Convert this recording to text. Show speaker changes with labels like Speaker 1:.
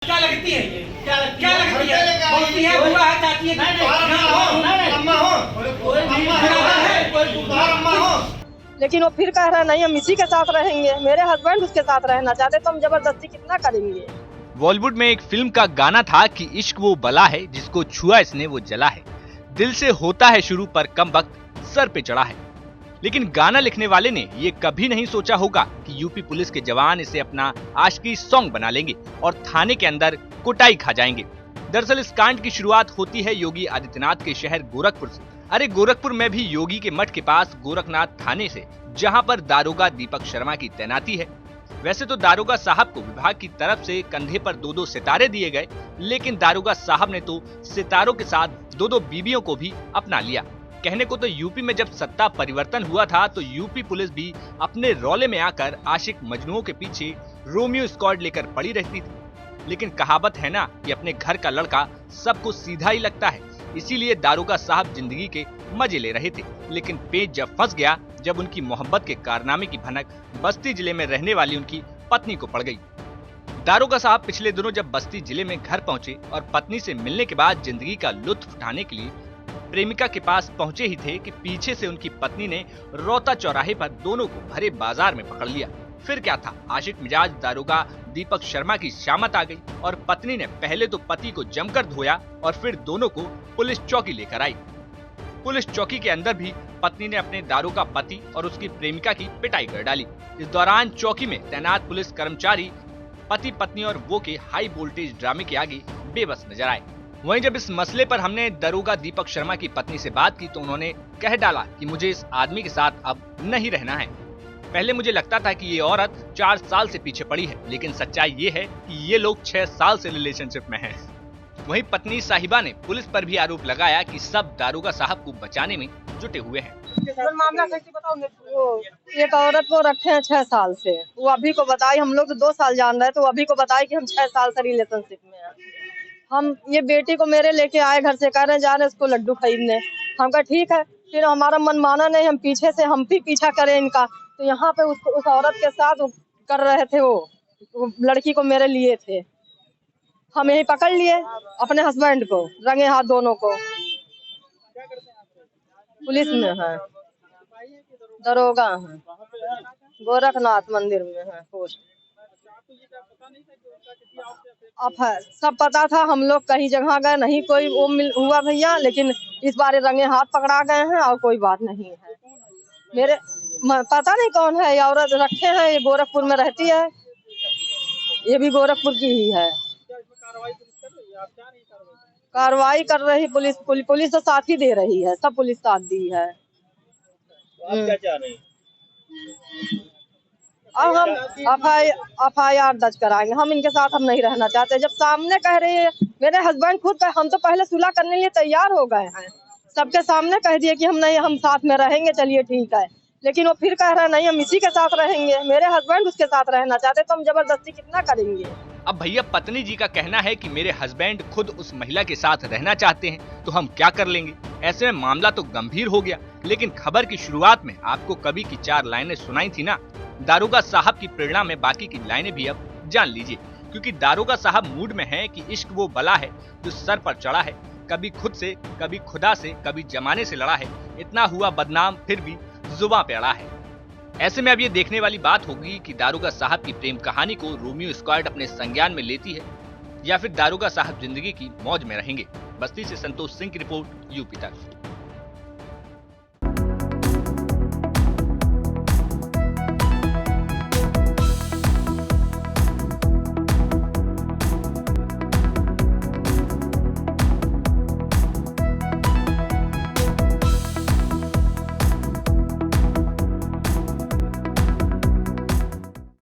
Speaker 1: क्या लगती है ये? क्या लगती है? बोलती है बुआ है, चाची है, अम्मा हो।
Speaker 2: लेकिन वो फिर कह रहा है नहीं हम इसी के साथ रहेंगे, मेरे हस्बैंड उसके साथ रहना चाहते तो हम जबरदस्ती कितना करेंगे।
Speaker 3: बॉलीवुड में एक फिल्म का गाना था कि इश्क वो बला है जिसको छुआ इसने वो जला है, दिल से होता है शुरू पर कम वक्त सर पे चढ़ा है। लेकिन गाना लिखने वाले ने ये कभी नहीं सोचा होगा कि यूपी पुलिस के जवान इसे अपना आशिकी सॉन्ग बना लेंगे और थाने के अंदर कुटाई खा जाएंगे। दरअसल इस कांड की शुरुआत होती है योगी आदित्यनाथ के शहर गोरखपुर से। अरे गोरखपुर में भी योगी के मठ के पास गोरखनाथ थाने से, जहां पर दारोगा दीपक शर्मा की तैनाती है। वैसे तो दारोगा साहब को विभाग की तरफ से कंधे पर 2-2 सितारे दिए गए, लेकिन दारोगा साहब ने तो सितारों के साथ 2-2 बीबियों को भी अपना लिया। कहने को तो यूपी में जब सत्ता परिवर्तन हुआ था तो यूपी पुलिस भी अपने रौले में आकर आशिक मजनुओं के पीछे रोमियो स्क्वाड लेकर पड़ी रहती थी। लेकिन कहावत है ना कि अपने घर का लड़का सबको सीधा ही लगता है, इसीलिए दारोगा साहब जिंदगी के मजे ले रहे थे। लेकिन पेच जब फंस गया, जब उनकी मोहब्बत के कारनामे की भनक बस्ती जिले में रहने वाली उनकी पत्नी को पड़ गई। दारोगा साहब पिछले दिनों जब बस्ती जिले में घर पहुंचे और पत्नी से मिलने के बाद जिंदगी का लुत्फ उठाने के लिए प्रेमिका के पास पहुंचे ही थे कि पीछे से उनकी पत्नी ने रोता चौराहे पर दोनों को भरे बाजार में पकड़ लिया। फिर क्या था, आशिक मिजाज दारोगा दीपक शर्मा की शामत आ गई और पत्नी ने पहले तो पति को जमकर धोया और फिर दोनों को पुलिस चौकी लेकर आई। पुलिस चौकी के अंदर भी पत्नी ने अपने दारोगा पति और उसकी प्रेमिका की पिटाई कर डाली। इस दौरान चौकी में तैनात पुलिस कर्मचारी पति पत्नी और वो के हाई वोल्टेज ड्रामे के आगे बेबस नजर आए। वहीं जब इस मसले पर हमने दारोगा दीपक शर्मा की पत्नी से बात की तो उन्होंने कह डाला कि मुझे इस आदमी के साथ अब नहीं रहना है। पहले मुझे लगता था कि ये औरत 4 साल से पीछे पड़ी है, लेकिन सच्चाई ये है कि ये लोग 6 साल से रिलेशनशिप में हैं। वहीं पत्नी साहिबा ने पुलिस पर भी आरोप लगाया कि सब दारोगा साहब को बचाने में जुटे हुए हैं।
Speaker 2: मामला कैसे बताओ, एक औरत को रखे हैं 6 साल से, वो अभी को बताई, हम लोग तो 2 साल जान रहे हैं तो अभी को बताई कि हम 6 साल से रिलेशनशिप में हैं। हम ये बेटी को मेरे लेके आए घर से, कह रहे जा रहे उसको लड्डू खरीदने। हम कहा ठीक है, फिर हमारा मन माना नहीं, हम पीछे से हम भी पीछा करें इनका, तो यहाँ पे उस औरत के साथ कर रहे थे, वो लड़की को मेरे लिए थे। हम यही पकड़ लिए अपने हस्बैंड को, रंगे हाथ दोनों को। पुलिस में है, दरोगा है, गोरखनाथ मंदिर में है पोस्ट। अब है सब पता था, हम लोग कहीं जगह गए नहीं, कोई वो हुआ भैया, लेकिन इस बार रंगे हाथ पकड़ा गए हैं और कोई बात नहीं है। मेरे पता नहीं कौन है ये औरत रखे हैं, ये गोरखपुर में रहती है, ये भी गोरखपुर की ही है। कार्रवाई कर रही पुलिस तो साथ ही दे रही है, सब पुलिस साथ दी है।
Speaker 1: आप क्या चाह रहे हैं?
Speaker 2: अब हम FIR दर्ज कराएंगे, हम इनके साथ हम नहीं रहना चाहते। जब सामने कह रही है, मेरे हस्बैंड खुद हम तो पहले सुलह करने के लिए तैयार हो गए हैं, सबके सामने कह दिए कि हम नहीं, हम साथ में रहेंगे, चलिए ठीक है। लेकिन वो फिर कह रहा है नहीं हम इसी के साथ रहेंगे, मेरे हस्बैंड उसके साथ रहना चाहते तो हम जबरदस्ती कितना करेंगे।
Speaker 3: अब भैया पत्नी जी का कहना है कि मेरे हस्बैंड खुद उस महिला के साथ रहना चाहते हैं तो हम क्या कर लेंगे। ऐसे में मामला तो गंभीर हो गया। लेकिन खबर की शुरुआत में आपको कवि की 4 लाइनें सुनाई थी ना, दारोगा साहब की प्रेरणा में बाकी की लाइनें भी अब जान लीजिए। क्योंकि दारोगा साहब मूड में है कि इश्क वो बला है जो सर पर चढ़ा है, कभी खुद से, कभी खुदा से, कभी जमाने से लड़ा है, इतना हुआ बदनाम फिर भी जुबां पे अड़ा है। ऐसे में अब ये देखने वाली बात होगी कि दारोगा साहब की प्रेम कहानी को रोमियो स्क्वाड अपने संज्ञान में लेती है या फिर दारोगा साहब जिंदगी की मौज में रहेंगे। बस्ती से संतोष सिंह की रिपोर्ट, यूपी तक।